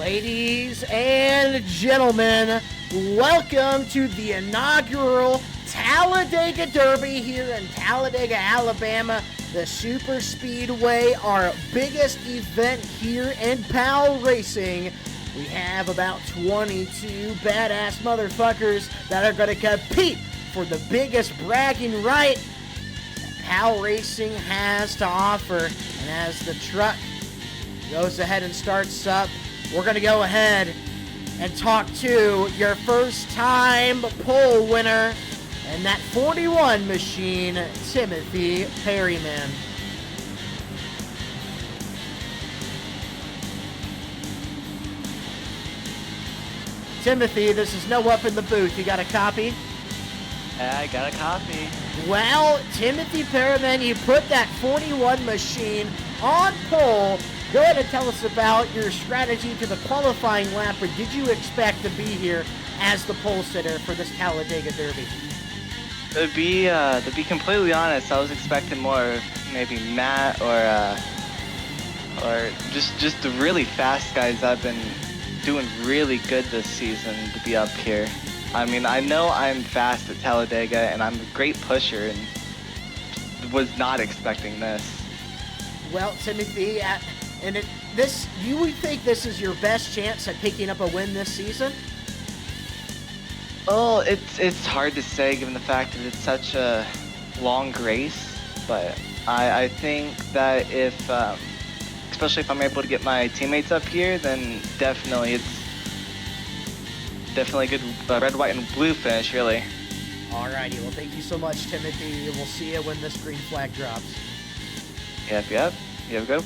Ladies and gentlemen, welcome to the inaugural Talladega Derby here in Talladega, Alabama, the Super Speedway, our biggest event here in PALracing. We have about 22 badass motherfuckers that are going to compete for the biggest bragging right PALracing has to offer. And as the truck goes ahead and starts up, we're going to go ahead and talk to your first time pole winner and that 41 machine, Timothy Perryman. Timothy, this is no up in the booth. You got a copy? I got a copy. Well, Timothy Perryman, you put that 41 machine on pole. Go ahead and tell us about your strategy to the qualifying lap, or did you expect to be here as the pole sitter for this Talladega Derby? To be completely honest, I was expecting more of maybe Matt or just the really fast guys that have been doing really good this season to be up here. I mean, I know I'm fast at Talladega and I'm a great pusher and was not expecting this. Well, Timothy, you would think this is your best chance at picking up a win this season? Well, it's hard to say given the fact that it's such a long race, but I think that if, especially if I'm able to get my teammates up here, then definitely it's definitely a good red, white, and blue finish, really. Alrighty, well, thank you so much, Timothy. We'll see you when this green flag drops. Yep. You have a go.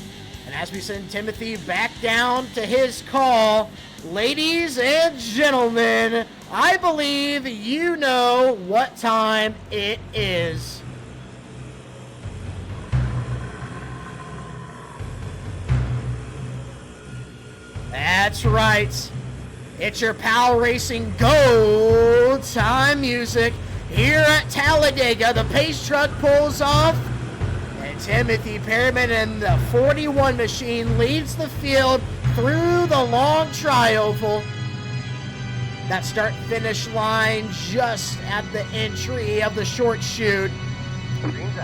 And as we send Timothy back down to his call, ladies and gentlemen, I believe you know what time it is. That's right. It's your PALracing Go Time music. Here at Talladega, the pace truck pulls off, and Timothy Perryman and the 41 machine leads the field through the long tri-oval. That start-finish line just at the entry of the short chute.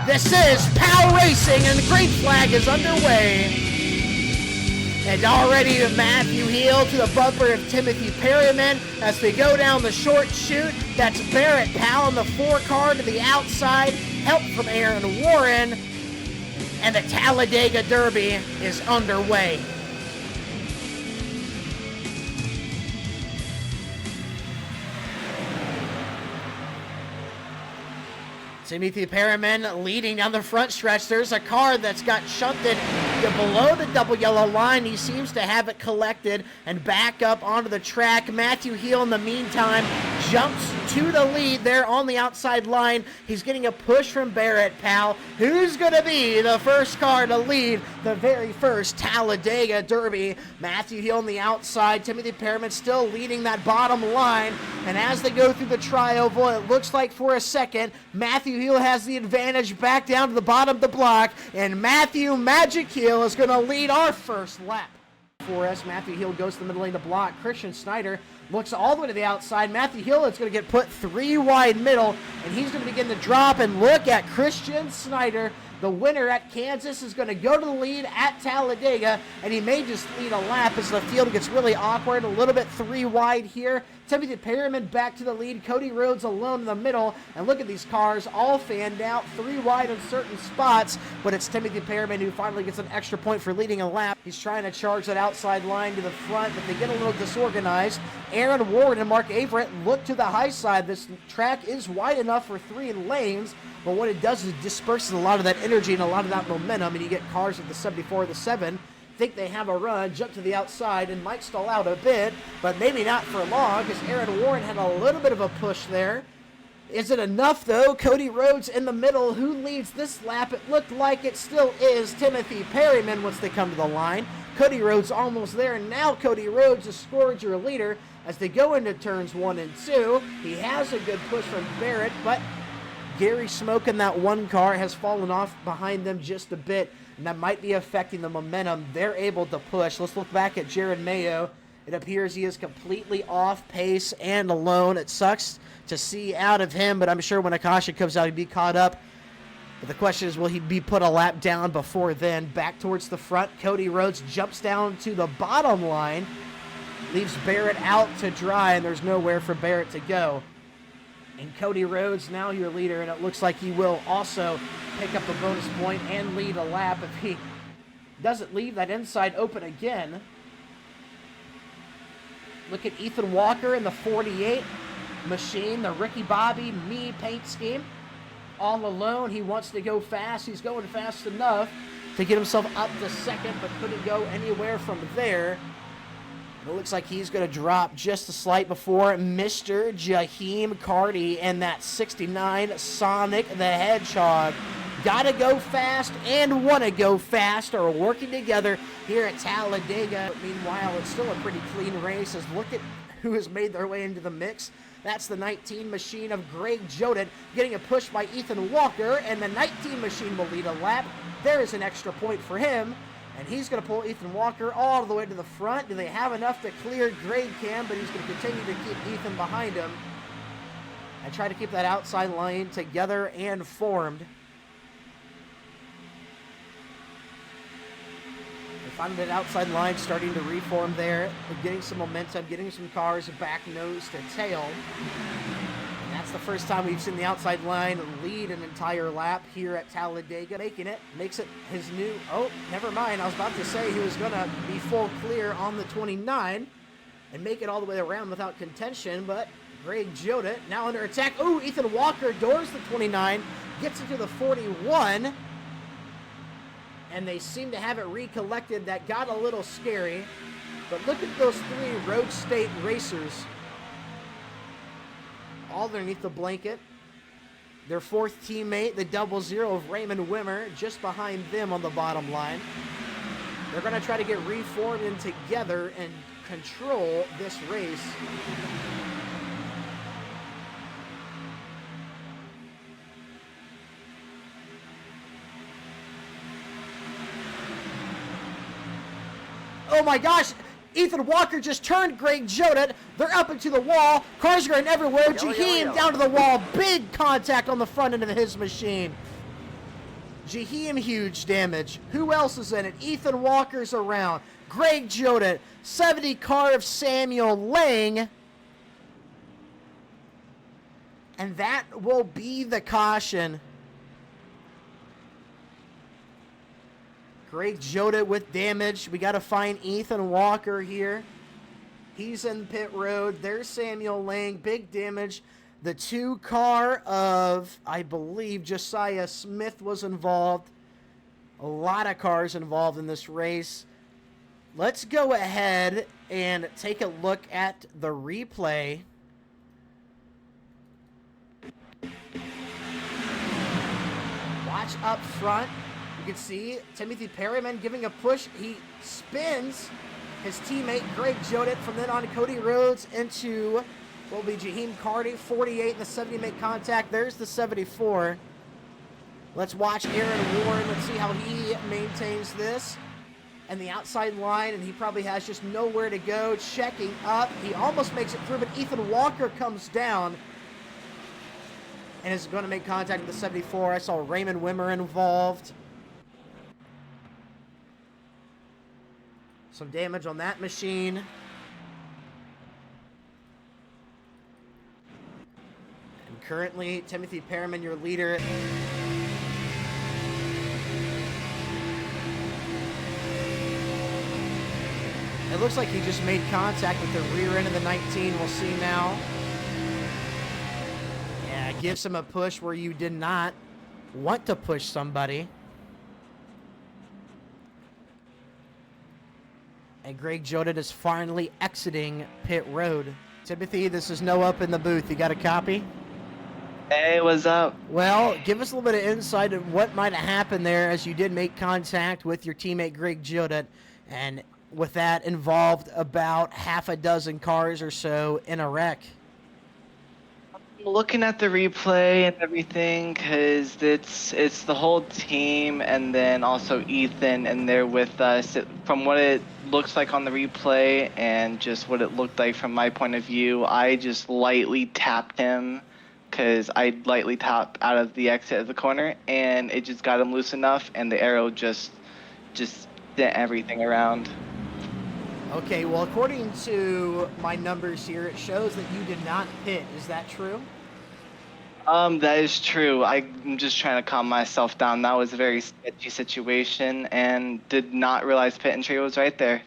This is PALracing, and the green flag is underway. And already Matthew Heel to the bumper of Timothy Perryman as they go down the short chute. That's Barrett Powell in the 4-car to the outside. Help from Aaron Warren. And the Talladega Derby is underway. Timothy Perryman leading down the front stretch. There's a car that's got shunted below the double yellow line. He seems to have it collected and back up onto the track. Matthew Heel, in the meantime, jumps to the lead there on the outside line. He's getting a push from Barrett Powell. Who's going to be the first car to lead the very first Talladega Derby? Matthew Heel on the outside. Timothy Perryman still leading that bottom line. And as they go through the tri-oval, it looks like for a second, Matthew Heel has the advantage back down to the bottom of the block, and Matthew Magic Heel is going to lead our first lap. For us, Matthew Heel goes to the middle lane to block. Christian Snyder looks all the way to the outside. Matthew Heel is going to get put 3 wide middle, and he's going to begin to drop, and look at Christian Snyder. The winner at Kansas is going to go to the lead at Talladega, and he may just lead a lap as the field gets really awkward, a little bit 3 wide here. Timothy Perryman back to the lead. Cody Rhodes alone in the middle. And look at these cars all fanned out, 3 wide in certain spots. But it's Timothy Perryman who finally gets an extra point for leading a lap. He's trying to charge that outside line to the front, but they get a little disorganized. Aaron Ward and Mark Averett look to the high side. This track is wide enough for 3 lanes, but what it does is it disperses a lot of that energy and a lot of that momentum, and you get cars at the 74 or the 7. Think they have a run, jump to the outside, and might stall out a bit, but maybe not for long, because Aaron Warren had a little bit of a push there. Is it enough, though? Cody Rhodes in the middle. Who leads this lap? It looked like it still is Timothy Perryman once they come to the line. Cody Rhodes almost there, and now Cody Rhodes is Scourger leader as they go into turns 1 and 2. He has a good push from Barrett, but Gary Smoke in that 1 car has fallen off behind them just a bit, and that might be affecting the momentum they're able to push. Let's look back at Jared Mayo It appears he is completely off pace and alone. It sucks to see out of him, but I'm sure when a caution comes out, he'd be caught up. But the question is, will he be put a lap down before then? Back towards the front, Cody Rhodes jumps down to the bottom line, leaves Barrett out to dry, and there's nowhere for Barrett to go. And Cody Rhodes, now your leader, and it looks like he will also pick up a bonus point and lead a lap if he doesn't leave that inside open again. Look at Ethan Walker in the 48 machine, the Ricky Bobby me paint scheme. All alone, he wants to go fast. He's going fast enough to get himself up to second, but couldn't go anywhere from there. It looks like he's going to drop just a slight before Mr. Jaheim Carty and that 69 Sonic the Hedgehog. Gotta go fast and want to go fast are working together here at Talladega. But meanwhile, it's still a pretty clean race as look at who has made their way into the mix. That's the 19 machine of Greg Joden getting a push by Ethan Walker, and the 19 machine will lead a lap. There is an extra point for him, and he's going to pull Ethan Walker all the way to the front. Do they have enough to clear Greg Cam? But he's going to continue to keep Ethan behind him and try to keep that outside line together and formed. Finding that outside line starting to reform there, getting some momentum, getting some cars back nose to tail. And that's the first time we've seen the outside line lead an entire lap here at Talladega. Makes it his new, oh, never mind. I was about to say he was going to be full clear on the 29 and make it all the way around without contention, but Greg Joden now under attack. Oh, Ethan Walker doors the 29, gets into the 41. And they seem to have it recollected. That got a little scary. But look at those three Road State racers. All underneath the blanket. Their fourth teammate, the 00 of Raymond Wimmer, just behind them on the bottom line. They're going to try to get reformed and together and control this race. Oh my gosh, Ethan Walker just turned Greg Joden. They're up into the wall. Cars are going everywhere. Jaheim down to the wall. Big contact on the front end of his machine. Jaheim, huge damage. Who else is in it? Ethan Walker's around. Greg Joden. 70 car of Samuel Lang. And that will be the caution. Greg Joden with damage. We got to find Ethan Walker here. He's in pit road. There's Samuel Lang. Big damage. The 2 car of, I believe, Josiah Smith was involved. A lot of cars involved in this race. Let's go ahead and take a look at the replay. Watch up front. You can see Timothy Perryman giving a push. He spins his teammate Greg Joden from then on Cody Rhodes into what will be Jaheim Carty. 48 and the 70 make contact. There's the 74. Let's watch Aaron Warren. Let's see how he maintains this. And the outside line, and he probably has just nowhere to go. Checking up. He almost makes it through, but Ethan Walker comes down and is going to make contact with the 74. I saw Raymond Wimmer involved. Some damage on that machine. And currently, Timothy Perriman, your leader. It looks like he just made contact with the rear end of the 19. We'll see now. Yeah, gives him a push where you did not want to push somebody. And Greg Joden is finally exiting pit road. Timothy, this is Noah up in the booth. You got a copy? Hey, what's up? Well, give us a little bit of insight of what might have happened there as you did make contact with your teammate Greg Joden. And with that involved about half a dozen cars or so in a wreck. looking at the replay and everything, because it's the whole team and then also Ethan, and they're with us. From what it looks like on the replay and just what it looked like from my point of view, I just lightly tapped him because I lightly tapped out of the exit of the corner, and it just got him loose enough, and the arrow just sent everything around. Okay, well, according to my numbers here, it shows that you did not pit. Is that true? That is true. I'm just trying to calm myself down. That was a very sketchy situation, and did not realize pit entry was right there.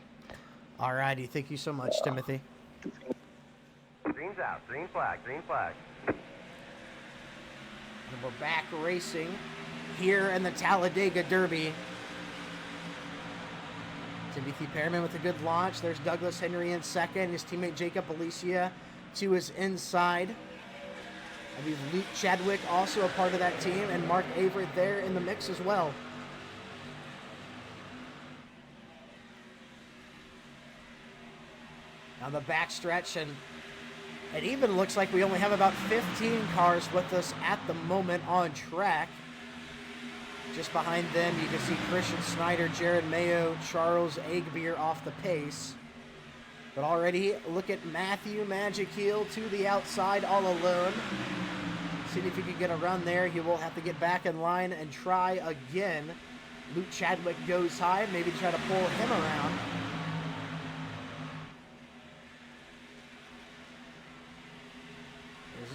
All righty, thank you so much, Timothy. Green's out. Green flag. Green flag. And we're back racing here in the Talladega Derby. Timothy Perriman with a good launch. There's Douglas Henry in second. His teammate Jacob Alicia to his inside. I believe Luke Chadwick also a part of that team, and Mark Averett there in the mix as well. On the backstretch, and it even looks like we only have about 15 cars with us at the moment on track. Just behind them, you can see Christian Snyder, Jared Mayo, Charles Agbeer off the pace. But already, look at Matthew Magic Heel to the outside all alone. See if he can get a run there. He will have to get back in line and try again. Luke Chadwick goes high, maybe try to pull him around.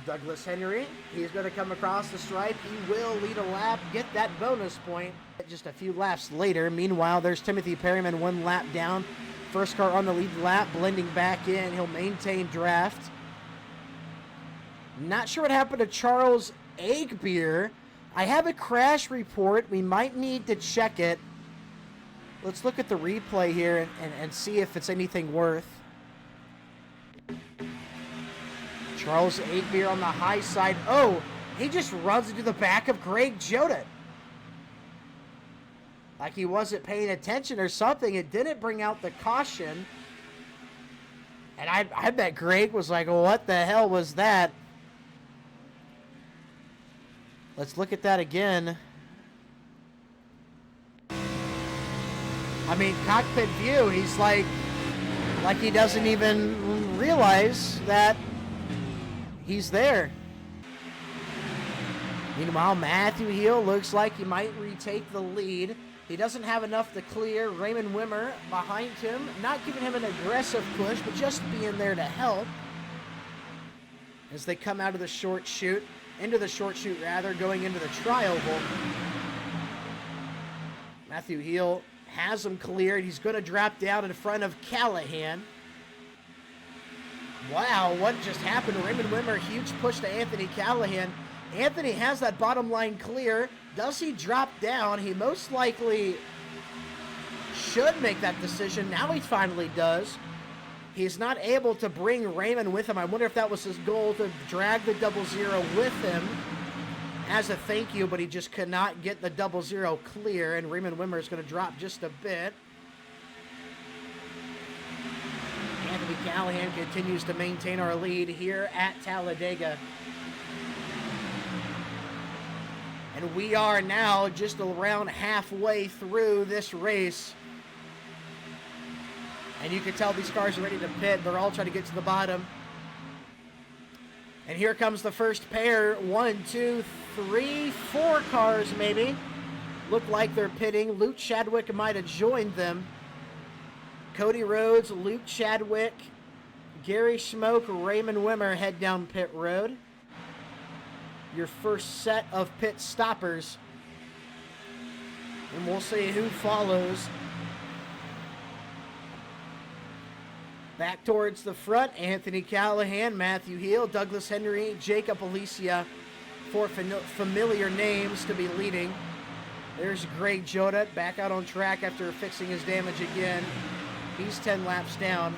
Douglas Henry, he's going to come across the stripe. He will lead a lap, get that bonus point. Just a few laps later. Meanwhile, there's Timothy Perriman 1 lap down. First car on the lead lap, blending back in. He'll maintain draft. Not sure what happened to Charles Agbeer. I have a crash report. We might need to check it. Let's look at the replay here and see if it's anything worth. Charles Agbeer on the high side. Oh, he just runs into the back of Greg Jodat. Like he wasn't paying attention or something. It didn't bring out the caution. And I bet Greg was like, well, what the hell was that? Let's look at that again. I mean, cockpit view, he's like he doesn't even realize that he's there. Meanwhile, Matthew Heel looks like he might retake the lead. He doesn't have enough to clear. Raymond Wimmer behind him, not giving him an aggressive push, but just being there to help. As they come out of the short chute, going into the tri-oval. Matthew Heel has him cleared. He's going to drop down in front of Callahan. Wow, what just happened? Raymond Wimmer, huge push to Anthony Callahan. Anthony has that bottom line clear. Does he drop down? He most likely should make that decision. Now he finally does. He's not able to bring Raymond with him. I wonder if that was his goal, to drag the 00 with him as a thank you, but he just could not get the 00 clear, and Raymond Wimmer is going to drop just a bit. Anthony Callahan continues to maintain our lead here at Talladega. And we are now just around halfway through this race. And you can tell these cars are ready to pit. They're all trying to get to the bottom. And here comes the first pair. 1, 2, 3, 4 cars maybe. Look like they're pitting. Luke Chadwick might have joined them. Cody Rhodes, Luke Chadwick, Gary Smoke, Raymond Wimmer head down pit road. Your first set of pit stoppers. And we'll see who follows. Back towards the front, Anthony Callahan, Matthew Heel, Douglas Henry, Jacob Alicia, 4 familiar names to be leading. There's Greg Jodat back out on track after fixing his damage again. He's 10 laps down.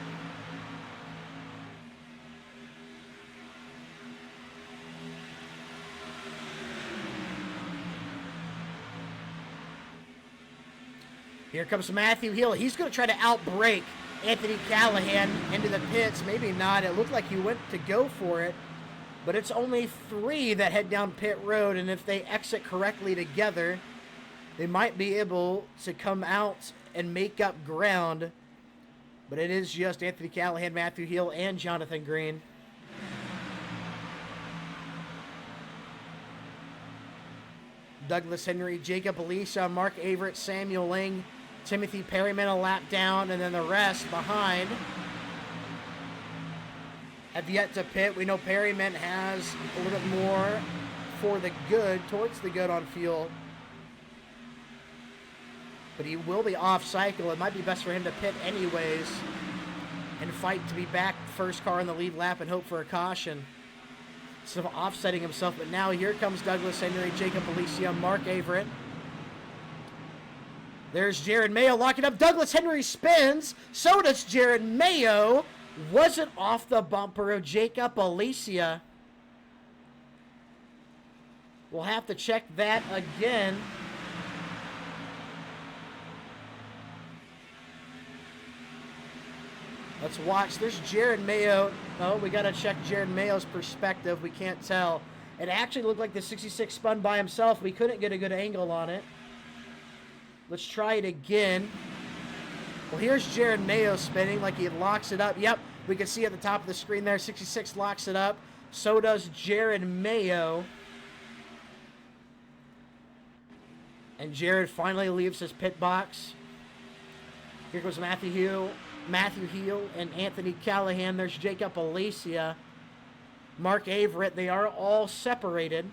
Here comes Matthew Hill. He's going to try to outbrake Anthony Callahan into the pits. Maybe not. It looked like he went to go for it. but it's only 3 that head down pit road, and if they exit correctly together, they might be able to come out and make up ground. But it is just Anthony Callahan, Matthew Heel, and Jonathan Green. Douglas Henry, Jacob Elisa, Mark Averett, Samuel Ling, Timothy Perryman a lap down, and then the rest behind have yet to pit. We know Perryman has a little bit more for the good, towards the good on fuel. But he will be off cycle. It might be best for him to pit anyways and fight to be back first car in the lead lap and hope for a caution instead of offsetting himself. But now here comes Douglas Henry, Jacob Alicia, Mark Averett. There's Jared Mayo locking up. Douglas Henry spins. So does Jared Mayo. Wasn't off the bumper of Jacob Alicia. We'll have to check that again. Let's watch. There's Jared Mayo. Oh, we got to check Jared Mayo's perspective. We can't tell. It actually looked like the 66 spun by himself. We couldn't get a good angle on it. Let's try it again. Well, here's Jared Mayo spinning like he locks it up. Yep, we can see at the top of the screen there, 66 locks it up. So does Jared Mayo. And Jared finally leaves his pit box. Here goes Matthew Heel and Anthony Callahan. There's Jacob Alicia, Mark Averett. They are all separated.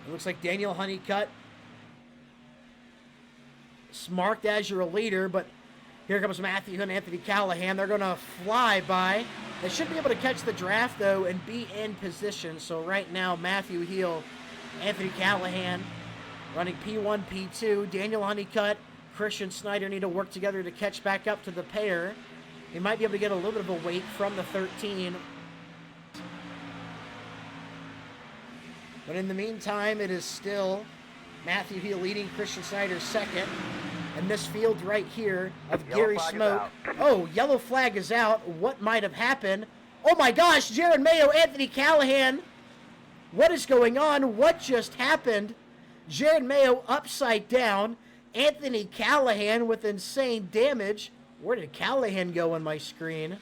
It looks like Daniel Honeycutt is marked as your leader, but here comes Matthew and Anthony Callahan. They're going to fly by. They should be able to catch the draft, though, and be in position. So right now, Matthew Heel, Anthony Callahan running P1, P2. Daniel Honeycutt, Christian Snyder need to work together to catch back up to the pair. They might be able to get a little bit of a weight from the 13. But in the meantime, it is still Matthew Heel leading, Christian Snyder second. And this field right here of Gary Smoke. Oh, yellow flag is out. What might have happened? Oh my gosh, Jared Mayo, Anthony Callahan. What is going on? What just happened? Jared Mayo upside down. Anthony Callahan with insane damage. Where did Callahan go on my screen?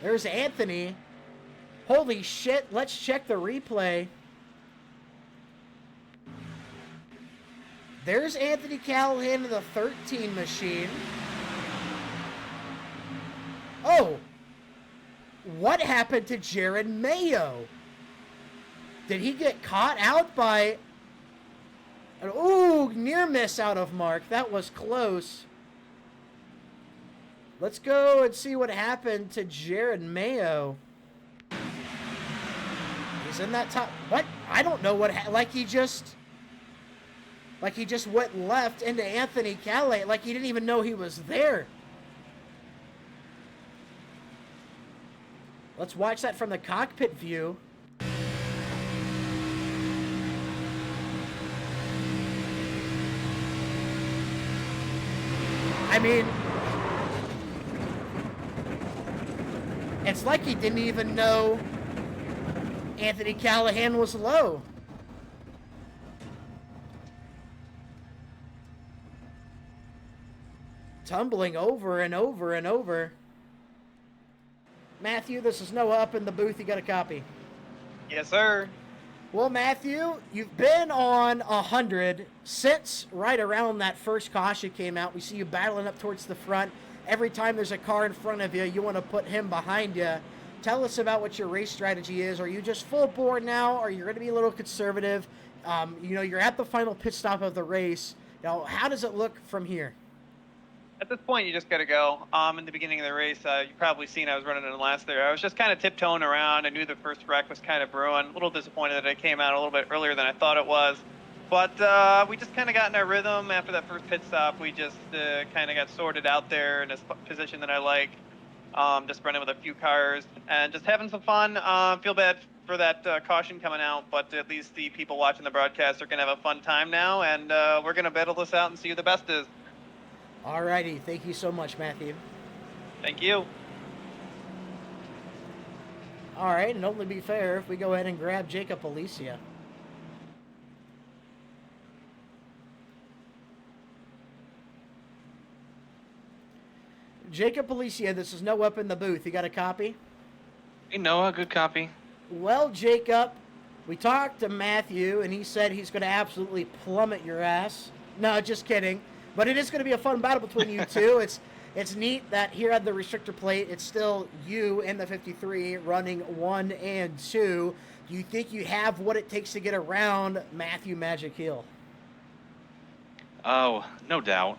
There's Anthony. Holy shit, let's check the replay. There's Anthony Callahan in the 13 machine. Oh, what happened to Jared Mayo? Did he get caught out by... Ooh, near miss out of Mark. That was close. Let's go and see what happened to Jared Mayo. He's in that top... What? I don't know what... Like he just went left into Anthony Callahan. Like he didn't even know he was there. Let's watch that from the cockpit view. I mean, it's like he didn't even know Anthony Callahan was low. Tumbling over and over and over. Matthew, this is Noah up in the booth. You got a copy? Yes, sir. Well, Matthew, you've been on 100 since right around that first caution came out. We see you battling up towards the front. Every time there's a car in front of you, you want to put him behind you. Tell us about what your race strategy is. Are you just full bore now? Or are you going to be a little conservative? You're at the final pit stop of the race. How does it look from here? At this point, you just got to go. In the beginning of the race, you've probably seen I was running in last there. I was just kind of tiptoeing around. I knew the first wreck was kind of brewing. A little disappointed that it came out a little bit earlier than I thought it was. But we just kind of got in our rhythm after that first pit stop. We just kind of got sorted out there in a position that I like. Just running with a few cars and just having some fun. Feel bad for that caution coming out, but at least the people watching the broadcast are going to have a fun time now, and we're going to battle this out and see who the best is. Alrighty, thank you so much, Matthew. Thank you. All right, and only be fair if we go ahead and grab Jacob Alicia. Jacob Alicia, this is Noah up in the booth. You got a copy? Hey, Noah, good copy. Well, Jacob, we talked to Matthew, and he said he's going to absolutely plummet your ass. No, just kidding. But it is going to be a fun battle between you two. It's neat that here at the restrictor plate, it's still you in the 53 running 1 and 2. Do you think you have what it takes to get around Matthew Magic Hill? Oh, no doubt.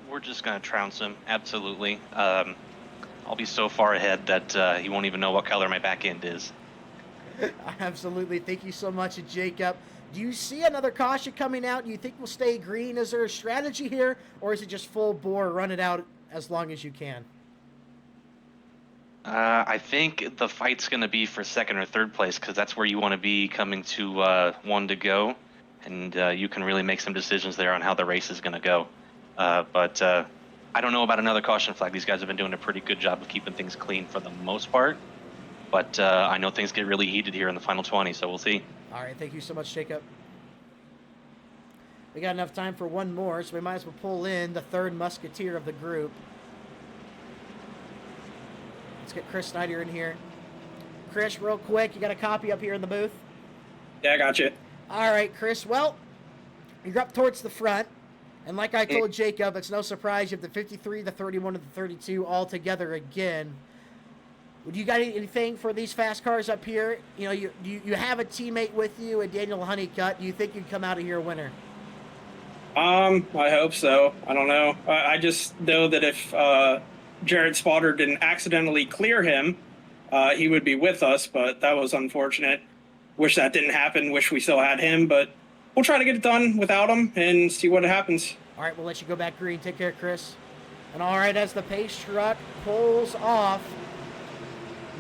We're just going to trounce him, absolutely. I'll be so far ahead that he won't even know what color my back end is. Absolutely. Thank you so much, Jacob. Do you see another caution coming out? Do you think we'll stay green? Is there a strategy here, or is it just full bore, run it out as long as you can? I think the fight's going to be for second or third place, because that's where you want to be coming to 1 to go, and you can really make some decisions there on how the race is going to go. But I don't know about another caution flag. These guys have been doing a pretty good job of keeping things clean for the most part, but I know things get really heated here in the final 20, so we'll see. All right, thank you so much, Jacob. We got enough time for one more, so we might as well pull in the third musketeer of the group. Let's get Chris Snyder in here. Chris, real quick, you got a copy up here in the booth? Yeah, I got you. All right, Chris. Well, you're up towards the front. And like I told Jacob, it's no surprise you have the 53, the 31, and the 32 all together again. Would you got anything for these fast cars up here? You know, you have a teammate with you, a Daniel Honeycutt. Do you think you'd come out of here a winner? I hope so. I don't know. I just know that if Jared Spotter didn't accidentally clear him, he would be with us, but that was unfortunate. Wish that didn't happen. Wish we still had him, but we'll try to get it done without him and see what happens. All right, we'll let you go back green. Take care, Chris. And all right, as the pace truck pulls off,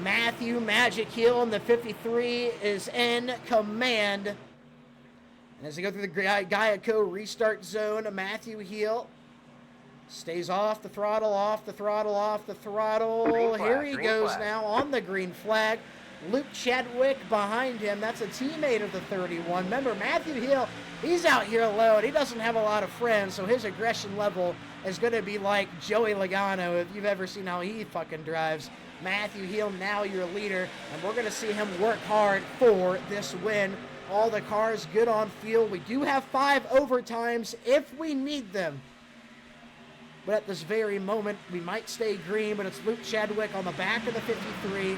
Matthew Magic Hill in the 53 is in command. And as they go through the Geico restart zone, Matthew Hill stays off the throttle, off the throttle, off the throttle. Green flag, Here he green goes flag. now on the green flag. Luke Chadwick behind him. That's a teammate of the 31. Remember, Matthew Hill, he's out here alone. He doesn't have a lot of friends, so his aggression level is going to be like Joey Logano, if you've ever seen how he fucking drives. Matthew Hill, now your leader, and we're going to see him work hard for this win. All the cars good on field. We do have 5 overtimes if we need them. But at this very moment, we might stay green, but it's Luke Chadwick on the back of the 53.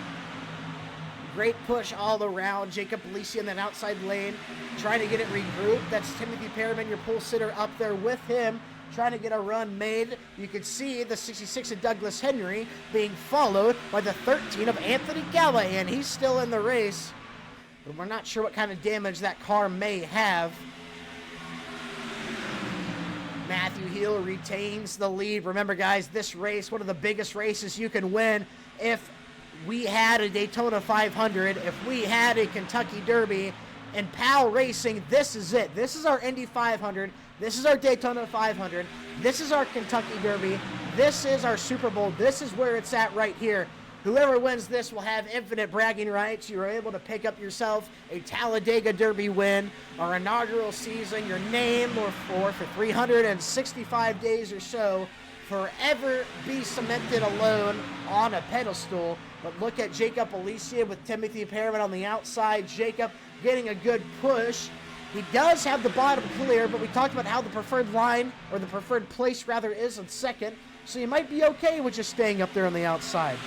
Great push all around. Jacob Alicia in that outside lane, trying to get it regrouped. That's Timothy Perriman, your pole sitter, up there with him, trying to get a run made. You can see the 66 of Douglas Henry being followed by the 13 of Anthony Gallahan. He's still in the race, but we're not sure what kind of damage that car may have. Matthew Hill retains the lead. Remember, guys, this race, one of the biggest races you can win. If we had a Daytona 500, if we had a Kentucky Derby, and PALracing, this is it. This is our Indy 500. This is our Daytona 500. This is our Kentucky Derby. This is our Super Bowl. This is where it's at right here. Whoever wins this will have infinite bragging rights. You are able to pick up yourself a Talladega Derby win, our inaugural season, your name for 365 days or so, forever be cemented alone on a pedestal. But look at Jacob Alicia with Timothy Perriman on the outside. Jacob getting a good push. He does have the bottom clear, but we talked about how the preferred line, or the preferred place rather, is in second. So you might be okay with just staying up there on the outside.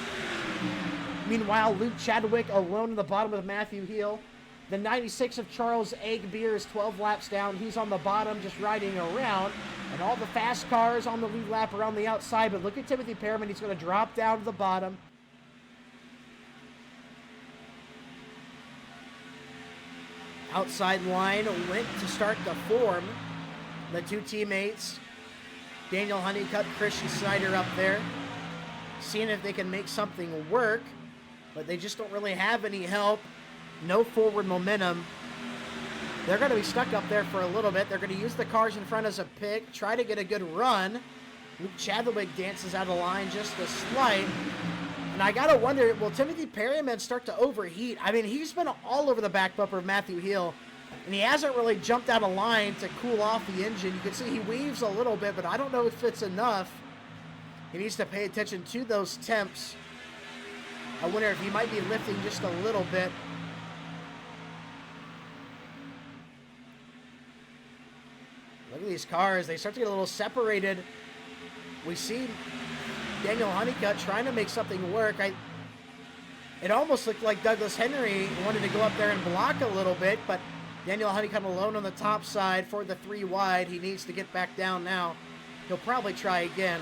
Meanwhile, Luke Chadwick alone in the bottom with Matthew Hill. The 96 of Charles Egbeer is 12 laps down. He's on the bottom just riding around. And all the fast cars on the lead lap around the outside. But look at Timothy Perriman. He's going to drop down to the bottom. Outside line went to start to form. The two teammates, Daniel Honeycutt, Christian Snyder up there, seeing if they can make something work, but they just don't really have any help. No forward momentum. They're going to be stuck up there for a little bit. They're going to use the cars in front as a pick, try to get a good run. Luke Chadwick dances out of line just a slight. And And I gotta wonder, will Timothy Perryman start to overheat? I mean, he's been all over the back bumper of Matthew Hill, and he hasn't really jumped out of line to cool off the engine. You can see he weaves a little bit, but I don't know if it's enough. He needs to pay attention to those temps. I wonder if he might be lifting just a little bit. Look at these cars. They start to get a little separated. We see Daniel Honeycutt trying to make something work. It almost looked like Douglas Henry wanted to go up there and block a little bit, but Daniel Honeycutt alone on the top side for the 3 wide. He needs to get back down now. He'll probably try again.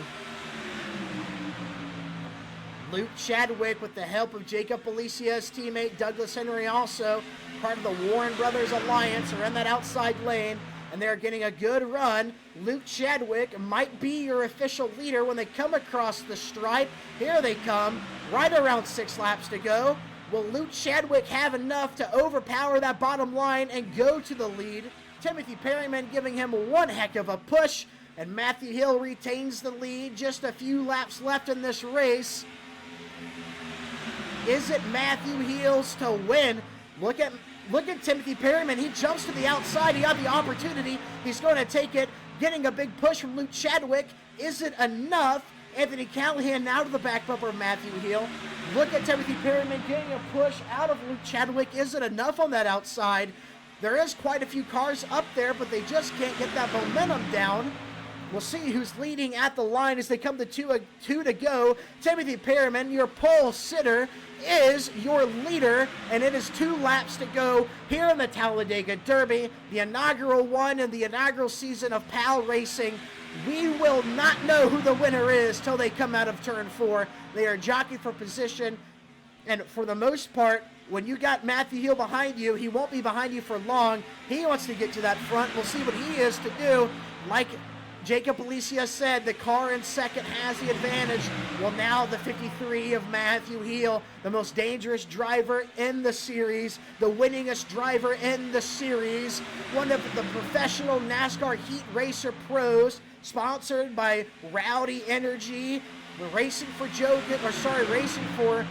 Luke Chadwick, with the help of Jacob Alicia's teammate Douglas Henry, also part of the Warren Brothers Alliance, are in that outside lane, and they're getting a good run. Luke Chadwick might be your official leader when they come across the stripe. Here they come, right around 6 laps to go. Will Luke Chadwick have enough to overpower that bottom line and go to the lead? Timothy Perryman giving him one heck of a push, and Matthew Hill retains the lead. Just a few laps left in this race. Is it Matthew Hill's to win? Look at Timothy Perryman. He jumps to the outside. He got the opportunity. He's going to take it. Getting a big push from Luke Chadwick. Is it enough? Anthony Callahan now to the back bumper of Matthew Hill. Look at Timothy Perryman getting a push out of Luke Chadwick. Is it enough on that outside? There is quite a few cars up there, but they just can't get that momentum down. We'll see who's leading at the line as they come to two to go. Timothy Perryman, your pole sitter, is your leader, and it is 2 laps to go here in the Talladega Derby, the inaugural one in the inaugural season of PALracing. We will not know who the winner is till they come out of turn 4. They are jockeying for position, and for the most part, when you got Matthew Hill behind you, he won't be behind you for long. He wants to get to that front. We'll see what he is to do. Like Jacob Alicia said, the car in second has the advantage. Well, now the 53 of Matthew Hill, the most dangerous driver in the series, the winningest driver in the series, one of the professional NASCAR Heat Racer pros, sponsored by Rowdy Energy. We're racing for racing for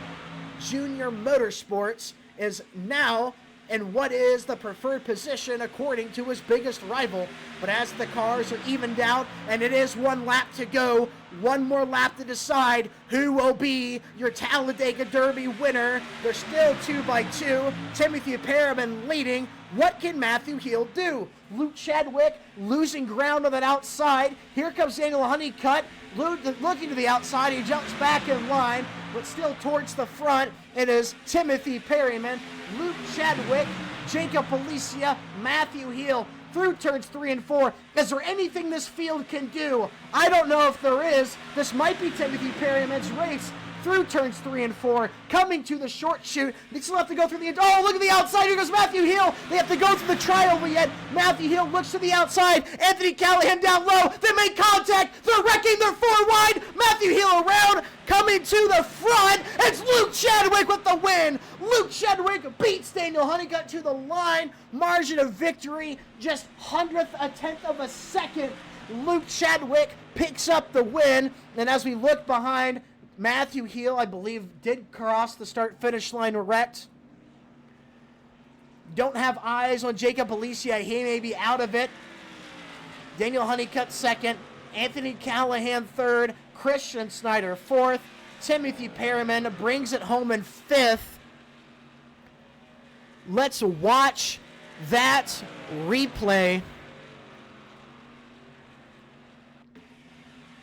Junior Motorsports, is now in what is the preferred position according to his biggest rival. But as the cars are evened out and it is 1 lap to go, 1 more lap to decide who will be your Talladega Derby winner. They're still 2 by 2. Timothy Perryman leading. What can Matthew Hill do? Luke Chadwick losing ground on that outside. Here comes Daniel Honeycutt looking to the outside. He jumps back in line, but still towards the front. It is Timothy Perryman, Luke Chadwick, Jacob Alicia, Matthew Hill through turns 3 and 4. Is there anything this field can do? I don't know if there is. This might be Timothy Perryman's race through turns 3 and 4, coming to the short chute. They still have to go through the... Oh, look at the outside. Here goes Matthew Hill. They have to go through the trioval yet. Matthew Hill looks to the outside. Anthony Callahan down low. They make contact. They're wrecking. They're 4 wide. Matthew Hill around. Coming to the front. It's Luke Chadwick with the win. Luke Chadwick beats Daniel Honeycutt to the line. Margin of victory, just 100th, a tenth of a second. Luke Chadwick picks up the win. And as we look behind, Matthew Hill, I believe, did cross the start-finish line wrecked. Don't have eyes on Jacob Alicia. He may be out of it. Daniel Honeycutt second. Anthony Callahan third. Christian Snyder fourth. Timothy Perryman brings it home in 5th. Let's watch that replay.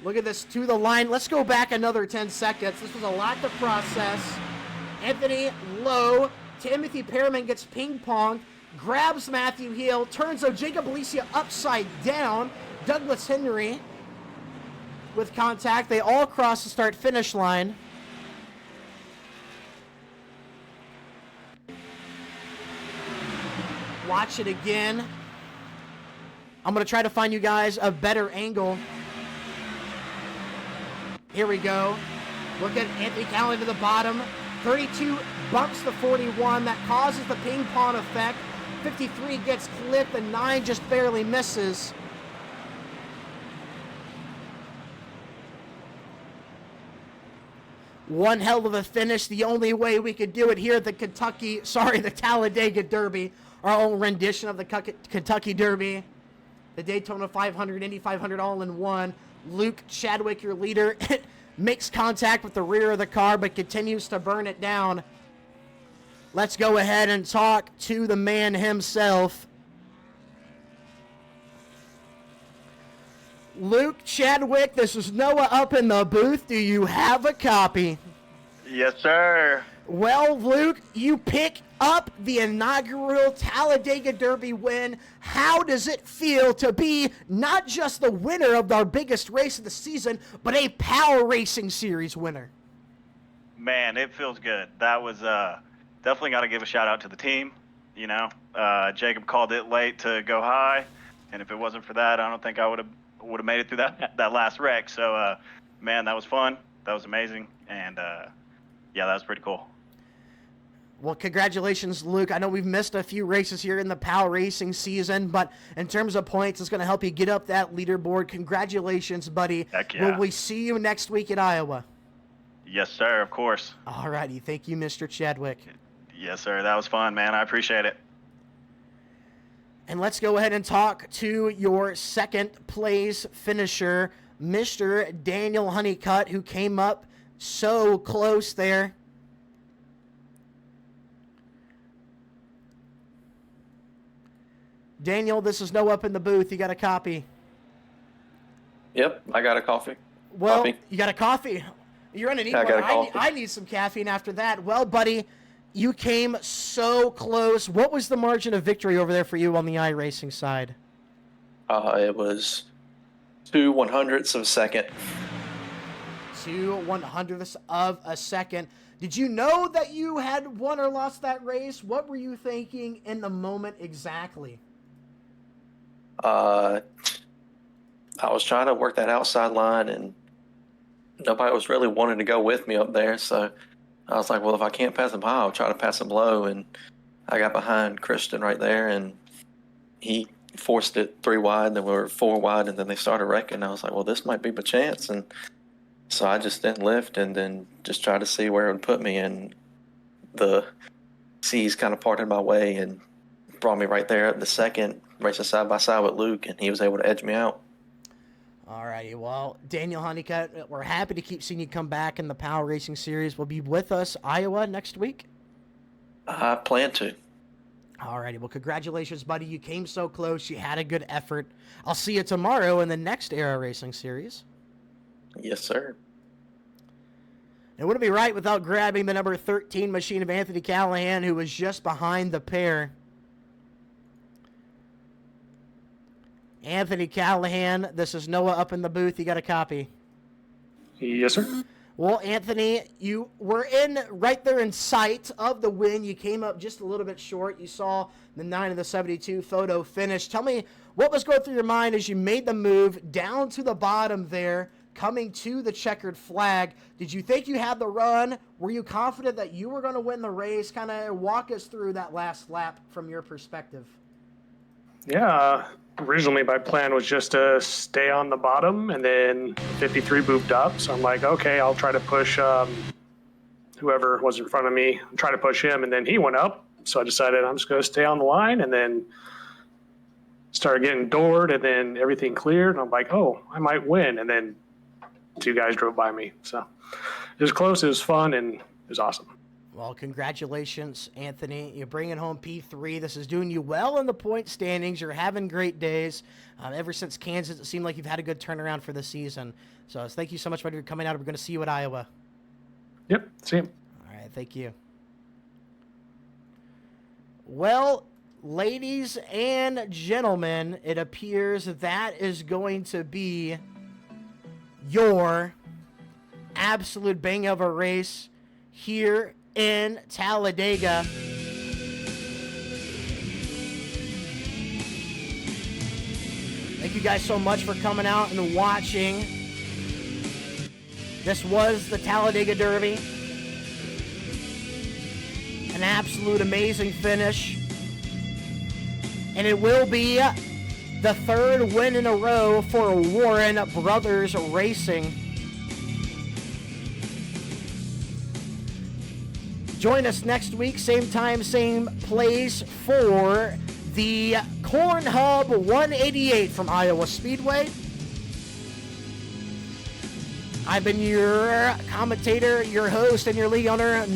Look at this to the line. Let's go back another 10 seconds. This was a lot to process. Anthony low. Timothy Perryman gets ping-ponged. Grabs Matthew Hill. Turns Jacob Alicia upside down. Douglas Henry with contact. They all cross the start-finish line. Watch it again. I'm going to try to find you guys a better angle. Here we go. Look at Anthony Callahan to the bottom. 32 bumps the 41. That causes the ping pong effect. 53 gets clipped and 9 just barely misses. One hell of a finish. The only way we could do it here at the the Talladega Derby, our own rendition of the Kentucky Derby, the Daytona 500, Indy 500 all in one. Luke Chadwick, your leader, makes contact with the rear of the car but continues to burn it down. Let's go ahead and talk to the man himself. Luke Chadwick, this is Noah up in the booth. Do you have a copy? Yes, sir. Well, Luke, you pick up the inaugural Talladega Derby win. How does it feel to be not just the winner of our biggest race of the season, but a PALracing Series winner? Man, it feels good. That was definitely got to give a shout out to the team. You know, Jacob called it late to go high, and if it wasn't for that, I don't think I would have made it through that last wreck. So, man, that was fun. That was amazing, and yeah, that was pretty cool. Well, congratulations, Luke. I know we've missed a few races here in the PALracing season, but in terms of points, it's going to help you get up that leaderboard. Congratulations, buddy. Heck yeah. Will we see you next week at Iowa? Yes, sir, of course. All righty. Thank you, Mr. Chadwick. Yes, sir. That was fun, man. I appreciate it. And let's go ahead and talk to your second place finisher, Mr. Daniel Honeycutt, who came up so close there. Daniel, this is Noah up in the booth. You got a copy? Yep, I got a coffee. Well, Coffee. you got a coffee? You're going to need Yeah, I got one. a coffee. I need some caffeine after that. Well, buddy, you came so close. What was the margin of victory over there for you on the iRacing side? It was 2/100ths of a second. 2/100ths of a second. Did you know that you had won or lost that race? What were you thinking in the moment exactly? I was trying to work that outside line, and nobody was really wanting to go with me up there. So I was like, well, if I can't pass him high, I'll try to pass him low. And I got behind Christian right there, and he forced it 3 wide, then we were 4 wide, and then they started wrecking. I was like, well, this might be my chance. And so I just didn't lift and then just tried to see where it would put me. And the seas kind of parted my way and brought me right there at the second, racing side by side with Luke, and he was able to edge me out. All righty. Well, Daniel Honeycutt, we're happy to keep seeing you come back in the PALracing Series. Will be with us Iowa next week? I plan to. All righty. Well, congratulations, buddy. You came so close. You had a good effort. I'll see you tomorrow in the next Era Racing Series. Yes, sir. It wouldn't be right without grabbing the number 13 machine of Anthony Callahan, who was just behind the pair. Anthony Callahan, this is Noah up in the booth. You got a copy? Yes, sir. Well, Anthony, you were right there in sight of the win. You came up just a little bit short. You saw the 9 of the 72 photo finish. Tell me what was going through your mind as you made the move down to the bottom there, coming to the checkered flag. Did you think you had the run? Were you confident that you were going to win the race? Kind of walk us through that last lap from your perspective. Yeah, originally my plan was just to stay on the bottom, and then 53 moved up. So I'm like, okay, I'll try to push whoever was in front of me, try to push him, and then he went up. So I decided I'm just going to stay on the line, and then started getting doored, and then everything cleared. And I'm like, oh, I might win. And then 2 guys drove by me. So it was close, it was fun, and it was awesome. Well, congratulations, Anthony. You're bringing home P3. This is doing you well in the point standings. You're having great days. Ever since Kansas, it seemed like you've had a good turnaround for the season. So thank you so much, buddy, for coming out. We're going to see you at Iowa. Yep, see you. All right, thank you. Well, ladies and gentlemen, it appears that is going to be your absolute bang of a race here in Talladega. Thank you guys so much for coming out and watching. This was the Talladega Derby. An absolute amazing finish. And it will be the 3rd win in a row for Warren Brothers Racing. Join us next week, same time, same place, for the Corn Hub 188 from Iowa Speedway. I've been your commentator, your host, and your league owner,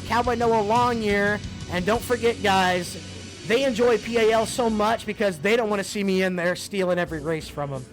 Cowboy Noah Longyear. And don't forget, guys, they enjoy PAL so much because they don't want to see me in there stealing every race from them.